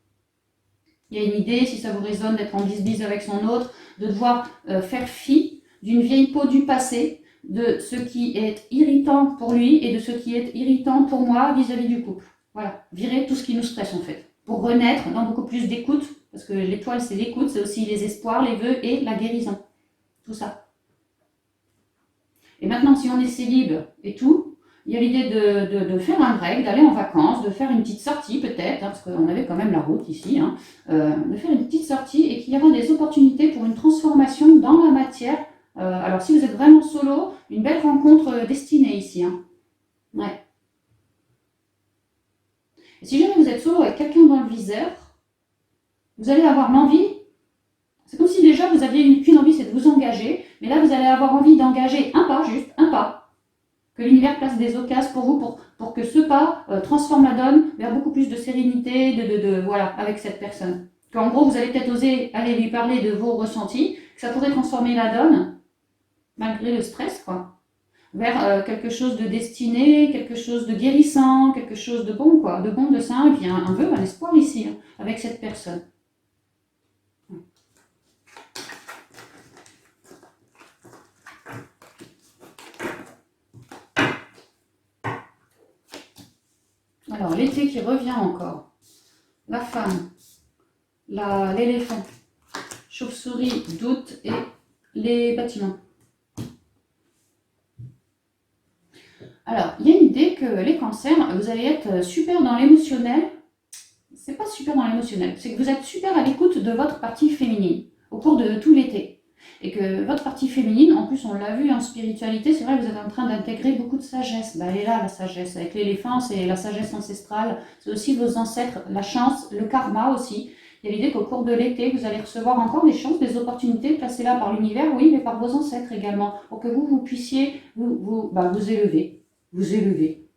Il y a une idée, si ça vous résonne, d'être en bis-bis avec son autre, de devoir faire fi d'une vieille peau du passé, de ce qui est irritant pour lui et de ce qui est irritant pour moi vis-à-vis du couple. Voilà, virer tout ce qui nous stresse en fait, pour renaître dans beaucoup plus d'écoute, parce que l'étoile c'est l'écoute, c'est aussi les espoirs, les vœux et la guérison, tout ça. Et maintenant, si on est célib et tout, il y a l'idée de faire un break, d'aller en vacances, de faire une petite sortie peut-être, hein, parce qu'on avait quand même la route ici, hein, de faire une petite sortie et qu'il y aura des opportunités pour une transformation dans la matière. Alors si vous êtes vraiment solo, une belle rencontre destinée ici. Hein. Ouais. Et si jamais vous êtes solo avec quelqu'un dans le viseur, vous allez avoir l'envie, c'est comme si déjà vous aviez qu'une envie, c'est de vous engager, mais là vous allez avoir envie d'engager un pas, juste un pas, que l'univers place des occasions pour vous, pour que ce pas transforme la donne vers beaucoup plus de sérénité, voilà, avec cette personne. Qu'en gros vous allez peut-être oser aller lui parler de vos ressentis, que ça pourrait transformer la donne, malgré le stress, quoi, vers quelque chose de destiné, quelque chose de guérissant, quelque chose de bon, quoi, de bon, de sain, et puis un vœu, un espoir ici, hein, avec cette personne. Alors, l'été qui revient encore, la femme, l'éléphant, chauve-souris, doute et les bâtiments. Alors, il y a une idée que les cancers, vous allez être super dans l'émotionnel. C'est pas super dans l'émotionnel, c'est que vous êtes super à l'écoute de votre partie féminine au cours de tout l'été. Et que votre partie féminine, en plus on l'a vu en spiritualité, c'est vrai que vous êtes en train d'intégrer beaucoup de sagesse. Bah, elle est là la sagesse, avec l'éléphant c'est la sagesse ancestrale, c'est aussi vos ancêtres, la chance, le karma aussi. Il y a l'idée qu'au cours de l'été, vous allez recevoir encore des chances, des opportunités placées là par l'univers, oui, mais par vos ancêtres également, pour que vous puissiez vous élever. Vous élever.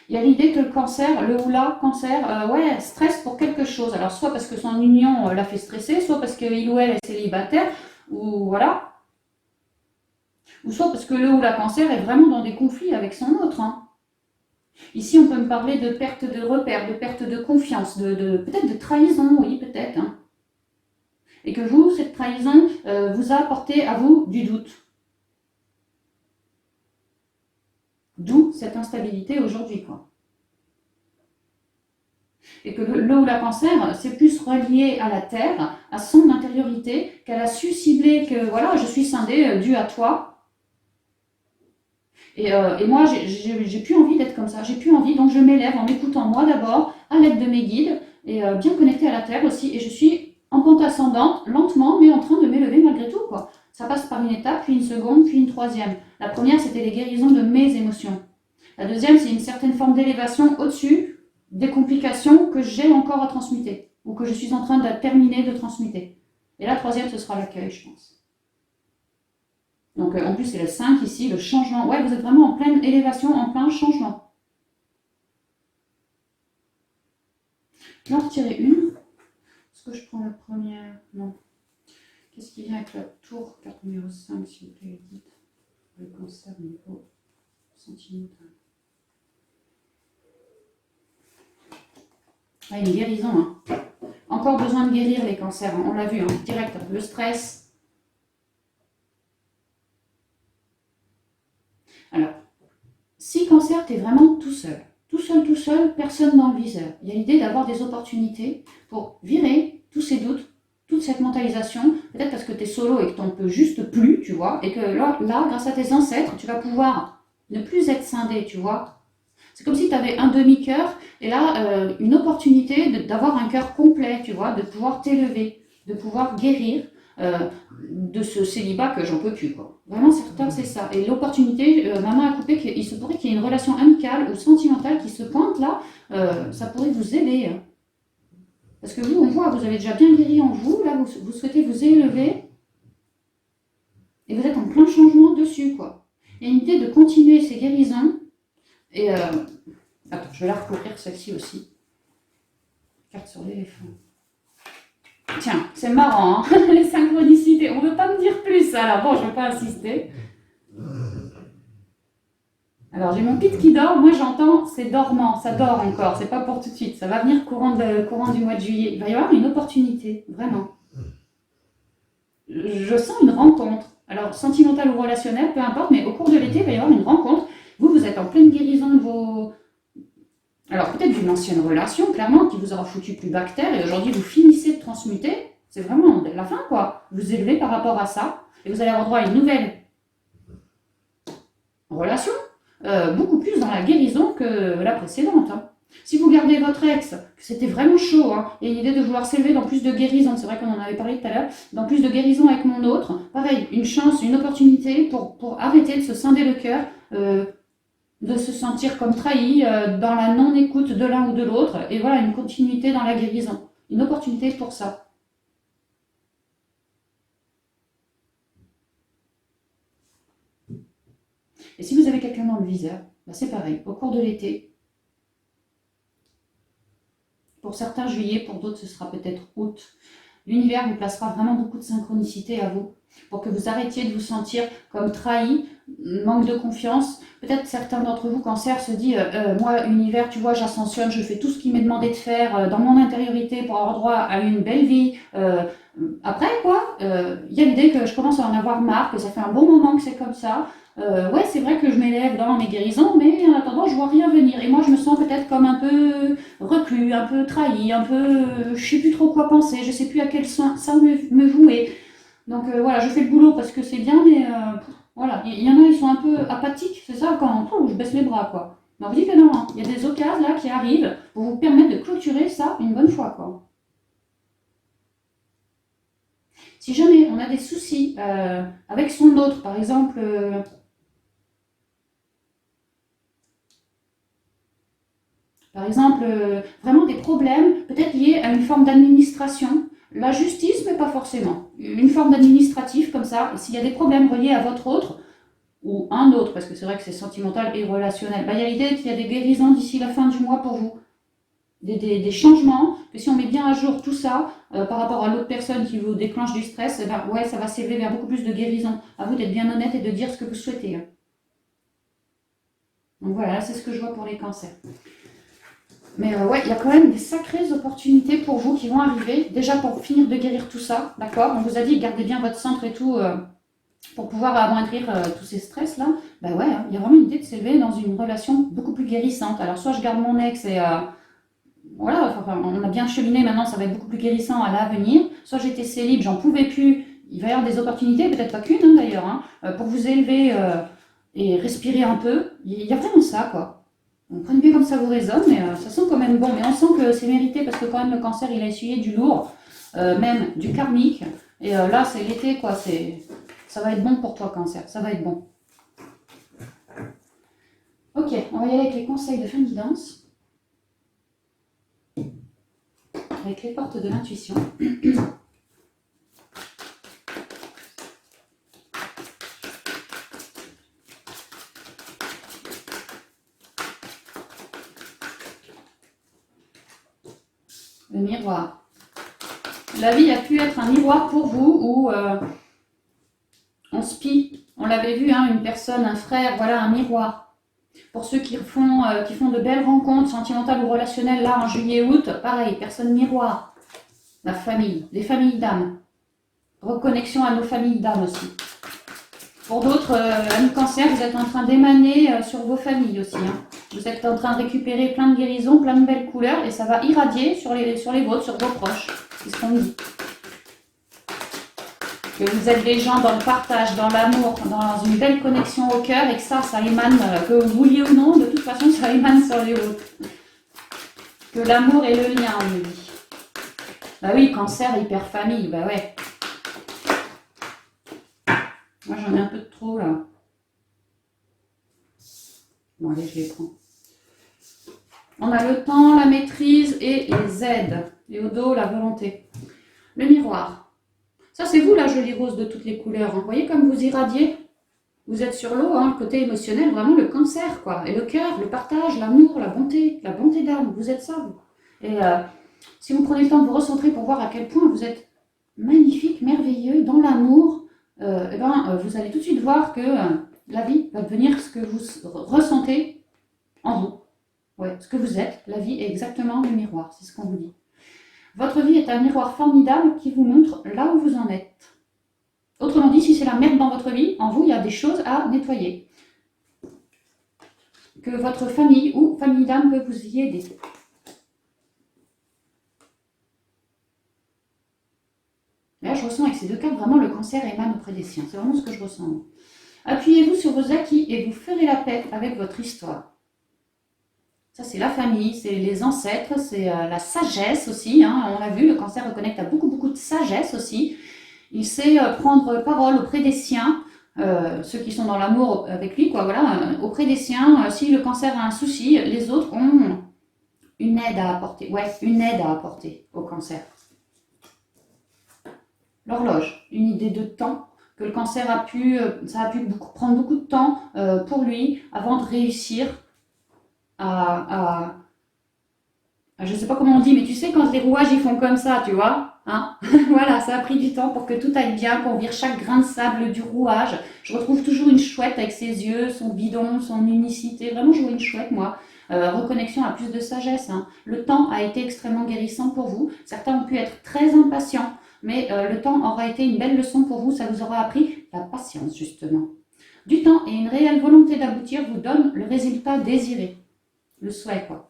Il y a l'idée que le cancer, le ou la cancer, ouais, stresse pour quelque chose. Alors, soit parce que son union l'a fait stresser, soit parce qu'il ou elle est célibataire, ou voilà. Ou soit parce que le ou la cancer est vraiment dans des conflits avec son autre. Hein. Ici, on peut me parler de perte de repère, de perte de confiance, peut-être de trahison, oui, peut-être. Hein. Et que vous, cette trahison, vous a apporté à vous du doute. D'où cette instabilité aujourd'hui, quoi. Et que le ou la cancer, c'est plus relié à la terre, à son intériorité, qu'elle a su cibler que, voilà, je suis scindée, dû à toi. Et moi, j'ai plus envie d'être comme ça, j'ai plus envie, donc je m'élève en m'écoutant moi d'abord, à l'aide de mes guides, et bien connectée à la terre aussi, et je suis en pente ascendante, lentement, mais en train de m'élever malgré tout, quoi. Ça passe par une étape, puis une seconde, puis une troisième. La première, c'était les guérisons de mes émotions. La deuxième, c'est une certaine forme d'élévation au-dessus des complications que j'ai encore à transmuter, ou que je suis en train de terminer de transmuter. Et la troisième, ce sera l'accueil, je pense. Donc, en plus, c'est le 5 ici, le changement. Ouais, vous êtes vraiment en pleine élévation, en plein changement. Je vais en retirer une. Est-ce que je prends la première? Non. Qu'est-ce qui vient avec la tour, carte numéro 5, s'il vous plaît, dites. Le cancer au niveau sentimental. Ah, une guérison. Hein. Encore besoin de guérir les cancers, hein. On l'a vu, hein. Direct. Le stress. Alors, si cancer, tu es vraiment tout seul, personne dans le viseur. Il y a l'idée d'avoir des opportunités pour virer tous ces doutes, toute cette mentalisation, peut-être parce que tu es solo et que tu n'en peux juste plus, tu vois, et que là, grâce à tes ancêtres, tu vas pouvoir ne plus être scindé, tu vois. C'est comme si tu avais un demi-cœur, et là, une opportunité d'avoir un cœur complet, tu vois, de pouvoir t'élever, de pouvoir guérir de ce célibat que j'en peux plus, quoi. Vraiment, c'est ça. Et l'opportunité, maman a coupé, qu'il se pourrait qu'il y ait une relation amicale ou sentimentale qui se pointe là, ça pourrait vous aider. Hein. Parce que vous, on voit, vous avez déjà bien guéri en vous. Là, vous souhaitez vous élever. Et vous êtes en plein changement dessus, quoi. Il y a une idée de continuer ces guérisons. Et attends, je vais la recouvrir celle-ci aussi. Carte sur l'éléphant. Tiens, c'est marrant, hein, les synchronicités. On ne veut pas me dire plus, alors bon, je ne vais pas insister. Alors, j'ai mon pit qui dort. Moi, j'entends, c'est dormant, ça dort encore. C'est pas pour tout de suite. Ça va venir courant du mois de juillet. Il va y avoir une opportunité, vraiment. Je sens une rencontre. Alors, sentimentale ou relationnelle, peu importe, mais au cours de l'été, il va y avoir une rencontre. Vous êtes en pleine guérison de vos... Alors, peut-être d'une ancienne relation, clairement, qui vous aura foutu plus bactère, et aujourd'hui, vous finissez de transmuter. C'est vraiment la fin, quoi. Vous élevez par rapport à ça, et vous allez avoir droit à une nouvelle relation, beaucoup plus dans la guérison que la précédente. Hein. Si vous gardez votre ex, que c'était vraiment chaud, hein, il y a une idée de vouloir s'élever dans plus de guérison, c'est vrai qu'on en avait parlé tout à l'heure, dans plus de guérison avec mon autre, pareil, une chance, une opportunité pour arrêter de se scinder le cœur, de se sentir comme trahi, dans la non-écoute de l'un ou de l'autre, et voilà, une continuité dans la guérison, une opportunité pour ça. Et si vous avez quelqu'un dans le viseur, bah c'est pareil, au cours de l'été, pour certains juillet, pour d'autres ce sera peut-être août, l'univers vous placera vraiment beaucoup de synchronicité à vous, pour que vous arrêtiez de vous sentir comme trahi, manque de confiance. Peut-être certains d'entre vous, cancer, se dit moi, univers, tu vois, j'ascensionne, je fais tout ce qu'il m'est demandé de faire dans mon intériorité pour avoir droit à une belle vie. Après, quoi, y a l'idée que je commence à en avoir marre, que ça fait un bon moment que c'est comme ça. Ouais, c'est vrai que je m'élève dans mes guérisons, mais en attendant, je vois rien venir. Et moi, je me sens peut-être comme un peu reclus, un peu trahi, un peu... je sais plus trop quoi penser, je sais plus à quel sens ça me jouer. Donc voilà, je fais le boulot parce que c'est bien, mais voilà. Il y en a, ils sont un peu apathiques, c'est ça, quand je baisse les bras, quoi. Mais on vous dit que non, hein. Il y a des occasions là qui arrivent pour vous permettre de clôturer ça une bonne fois, quoi. Si jamais on a des soucis avec son autre, par exemple, vraiment des problèmes, peut-être liés à une forme d'administration, la justice, mais pas forcément. Une forme d'administratif comme ça, s'il y a des problèmes reliés à votre autre, ou un autre, parce que c'est vrai que c'est sentimental et relationnel, bah, il y a l'idée qu'il y a des guérisons d'ici la fin du mois pour vous. Des changements, que si on met bien à jour tout ça, par rapport à l'autre personne qui vous déclenche du stress, eh ben, ouais, ça va s'élever vers beaucoup plus de guérison. À vous d'être bien honnête et de dire ce que vous souhaitez. Hein. Donc voilà, c'est ce que je vois pour les cancers. Mais ouais, il y a quand même des sacrées opportunités pour vous qui vont arriver. Déjà pour finir de guérir tout ça, d'accord? On vous a dit, gardez bien votre centre et tout pour pouvoir amoindrir tous ces stress-là. Ben ouais, hein, il y a vraiment une idée de s'élever dans une relation beaucoup plus guérissante. Alors soit je garde mon ex et voilà, enfin, on a bien cheminé, maintenant ça va être beaucoup plus guérissant à l'avenir. Soit j'étais célib, j'en pouvais plus. Il va y avoir des opportunités, peut-être pas qu'une hein, d'ailleurs, hein, pour vous élever et respirer un peu. Il y a vraiment ça, quoi. Donc, prenez bien comme ça vous résonne, mais ça sent quand même bon. Mais on sent que c'est mérité parce que quand même le cancer, il a essuyé du lourd, même du karmique. Et là, c'est l'été, quoi. Ça va être bon pour toi, cancer. Ça va être bon. Ok, on va y aller avec les conseils de fin de guidance. Avec les portes de l'intuition. Le miroir. La vie a pu être un miroir pour vous où on spie. On l'avait vu, hein, une personne, un frère, voilà, un miroir. Pour ceux qui font de belles rencontres sentimentales ou relationnelles, là, en juillet-août, pareil, personne miroir. La famille, les familles d'âme. Reconnexion à nos familles d'âme aussi. Pour d'autres, amis cancer, vous êtes en train d'émaner sur vos familles aussi. Hein. Vous êtes en train de récupérer plein de guérisons, plein de belles couleurs, et ça va irradier sur les vôtres, sur vos proches. C'est ce qu'on dit. Que vous êtes des gens dans le partage, dans l'amour, dans une belle connexion au cœur, et que ça émane, que vous vouliez ou non, de toute façon, ça émane sur les autres. Que l'amour est le lien, on me dit. Bah oui, cancer, hyper famille, bah ouais. Moi, j'en ai un peu de trop, là. Bon, allez, je les prends. On a le temps, la maîtrise et les aides. Et au dos, la volonté. Le miroir. Ça, c'est vous, la jolie rose de toutes les couleurs. Hein. Vous voyez comme vous irradiez? Vous êtes sur l'eau, hein, le côté émotionnel, vraiment le cancer, quoi. Et le cœur, le partage, l'amour, la bonté d'âme. Vous êtes ça, vous. Et si vous prenez le temps de vous recentrer pour voir à quel point vous êtes magnifique, merveilleux, dans l'amour, vous allez tout de suite voir que la vie va devenir ce que vous ressentez en vous. Ouais, ce que vous êtes, la vie est exactement le miroir, c'est ce qu'on vous dit. Votre vie est un miroir formidable qui vous montre là où vous en êtes. Autrement dit, si c'est la merde dans votre vie, en vous, il y a des choses à nettoyer. Que votre famille ou famille d'âme peut vous y aider. Là, je ressens avec ces deux cartes, vraiment le cancer émane auprès des siens. C'est vraiment ce que je ressens. Appuyez-vous sur vos acquis et vous ferez la paix avec votre histoire. Ça, c'est la famille, c'est les ancêtres, c'est la sagesse aussi. Hein. On l'a vu, le cancer reconnecte à beaucoup, beaucoup de sagesse aussi. Il sait prendre parole auprès des siens, ceux qui sont dans l'amour avec lui, quoi, voilà, auprès des siens. Si le cancer a un souci, les autres ont une aide à apporter. Ouais, une aide à apporter au cancer. L'horloge, une idée de temps que le cancer ça a pu prendre beaucoup de temps pour lui avant de réussir je ne sais pas comment on dit, mais tu sais quand les rouages ils font comme ça, tu vois, hein. Voilà, ça a pris du temps pour que tout aille bien, qu'on vire chaque grain de sable du rouage. Je retrouve toujours une chouette avec ses yeux, son bidon, son unicité. Vraiment, je vois une chouette, moi. Reconnexion à plus de sagesse. Hein. Le temps a été extrêmement guérissant pour vous. Certains ont pu être très impatients, mais le temps aura été une belle leçon pour vous. Ça vous aura appris la patience, justement. Du temps et une réelle volonté d'aboutir vous donnent le résultat désiré. Le souhait, quoi.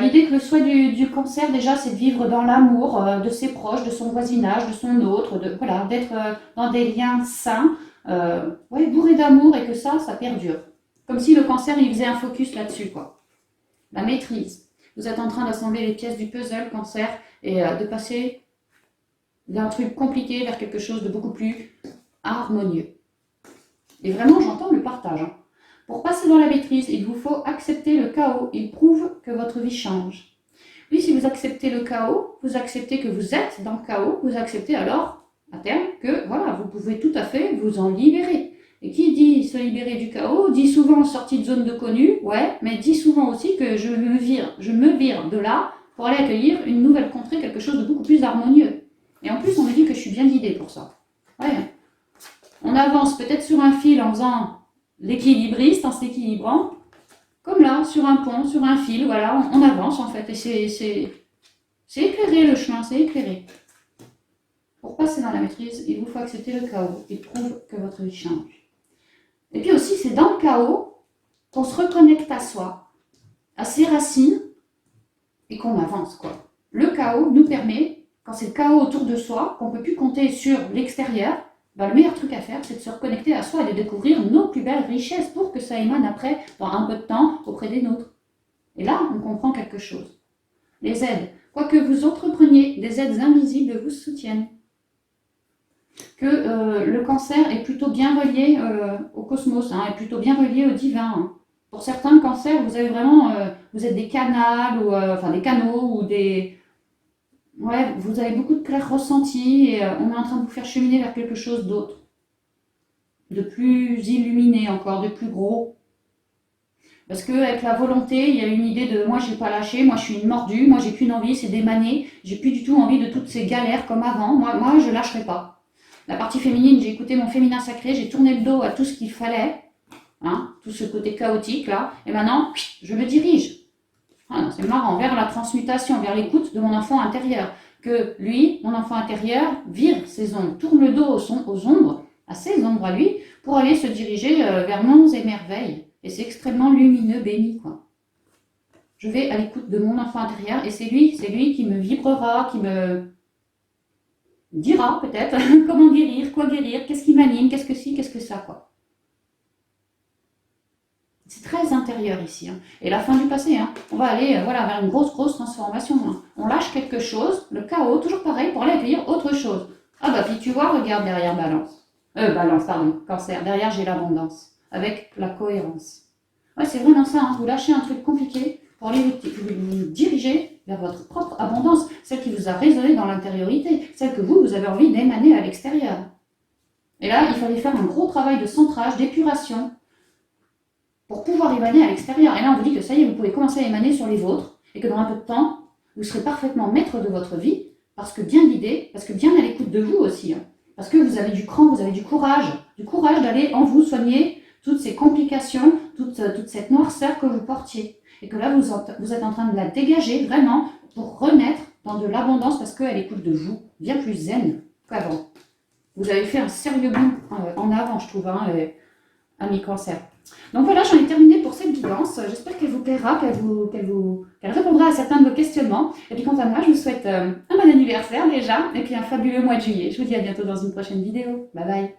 L'idée que le souhait du cancer, déjà, c'est de vivre dans l'amour de ses proches, de son voisinage, de son autre, voilà, d'être dans des liens sains, bourrés d'amour et que ça perdure. Comme si le cancer, il faisait un focus là-dessus, quoi. La maîtrise. Vous êtes en train d'assembler les pièces du puzzle, cancer, et de passer d'un truc compliqué vers quelque chose de beaucoup plus harmonieux. Et vraiment, j'entends le partage, hein. Pour passer dans la maîtrise, il vous faut accepter le chaos. Il prouve que votre vie change. Oui, si vous acceptez le chaos, vous acceptez que vous êtes dans le chaos, vous acceptez alors, à terme, que voilà, vous pouvez tout à fait vous en libérer. Et qui dit se libérer du chaos, dit souvent sortie de zone de connu, ouais, mais dit souvent aussi que je me vire de là pour aller accueillir une nouvelle contrée, quelque chose de beaucoup plus harmonieux. Et en plus, on me dit que je suis bien guidée pour ça. Ouais. On avance peut-être sur un fil en faisant l'équilibriste, en s'équilibrant, comme là, sur un pont, sur un fil, voilà, on avance en fait, et c'est éclairé le chemin, c'est éclairé. Pour passer dans la maîtrise, il vous faut accepter le chaos, il prouve que votre vie change. Et puis aussi, c'est dans le chaos qu'on se reconnecte à soi, à ses racines, et qu'on avance, quoi. Le chaos nous permet, quand c'est le chaos autour de soi, qu'on ne peut plus compter sur l'extérieur, le meilleur truc à faire, c'est de se reconnecter à soi et de découvrir nos plus belles richesses pour que ça émane après, dans un peu de temps, auprès des nôtres. Et là, on comprend quelque chose. Les aides, quoi que vous entrepreniez, des aides invisibles vous soutiennent. Que le cancer est plutôt bien relié au cosmos, hein, est plutôt bien relié au divin. Hein. Pour certains cancers, vous avez vraiment, vous êtes des canals, ou des canaux, ou des... Ouais, vous avez beaucoup de clairs ressentis et on est en train de vous faire cheminer vers quelque chose d'autre. De plus illuminé encore, de plus gros. Parce qu'avec la volonté, il y a une idée de moi, je n'ai pas lâché, moi, je suis une mordue, moi, j'ai qu'une envie, c'est d'émaner. J'ai plus du tout envie de toutes ces galères comme avant. Moi je ne lâcherai pas. La partie féminine, j'ai écouté mon féminin sacré, j'ai tourné le dos à tout ce qu'il fallait, hein, tout ce côté chaotique là, et maintenant, je me dirige. Ah, c'est marrant, vers la transmutation, vers l'écoute de mon enfant intérieur. Que lui, mon enfant intérieur, vire ses ombres, tourne le dos aux ombres, à ses ombres à lui, pour aller se diriger vers mondes et merveilles. Et c'est extrêmement lumineux, béni, quoi. Je vais à l'écoute de mon enfant intérieur, et c'est lui qui me vibrera, qui me dira peut-être comment guérir, quoi guérir, qu'est-ce qui m'anime, qu'est-ce que ci, qu'est-ce que ça, quoi. C'est très intérieur ici. Hein. Et la fin du passé, hein. On va aller vers une grosse transformation. Hein. On lâche quelque chose, le chaos, toujours pareil, pour aller accueillir autre chose. Ah bah puis tu vois, regarde derrière cancer. Derrière j'ai l'abondance, avec la cohérence. Ouais, c'est vraiment ça, hein. Vous lâchez un truc compliqué pour aller vous diriger vers votre propre abondance, celle qui vous a résonné dans l'intériorité, celle que vous avez envie d'émaner à l'extérieur. Et là, il fallait faire un gros travail de centrage, d'épuration, pour pouvoir émaner à l'extérieur. Et là, on vous dit que ça y est, vous pouvez commencer à émaner sur les vôtres, et que dans un peu de temps, vous serez parfaitement maître de votre vie, parce que bien guidé, parce que bien à l'écoute de vous aussi, hein. Parce que vous avez du cran, vous avez du courage d'aller en vous soigner toutes ces complications, toute cette noirceur que vous portiez. Et que là, vous êtes en train de la dégager vraiment pour renaître dans de l'abondance parce qu'elle écoute de vous, bien plus zen qu'avant. Vous avez fait un sérieux bond en avant, je trouve, hein, ami Cancer. Donc voilà, j'en ai terminé pour cette guidance. J'espère qu'elle vous plaira, qu'elle répondra à certains de vos questionnements. Et puis quant à moi, je vous souhaite un bon anniversaire déjà, et puis un fabuleux mois de juillet. Je vous dis à bientôt dans une prochaine vidéo. Bye bye.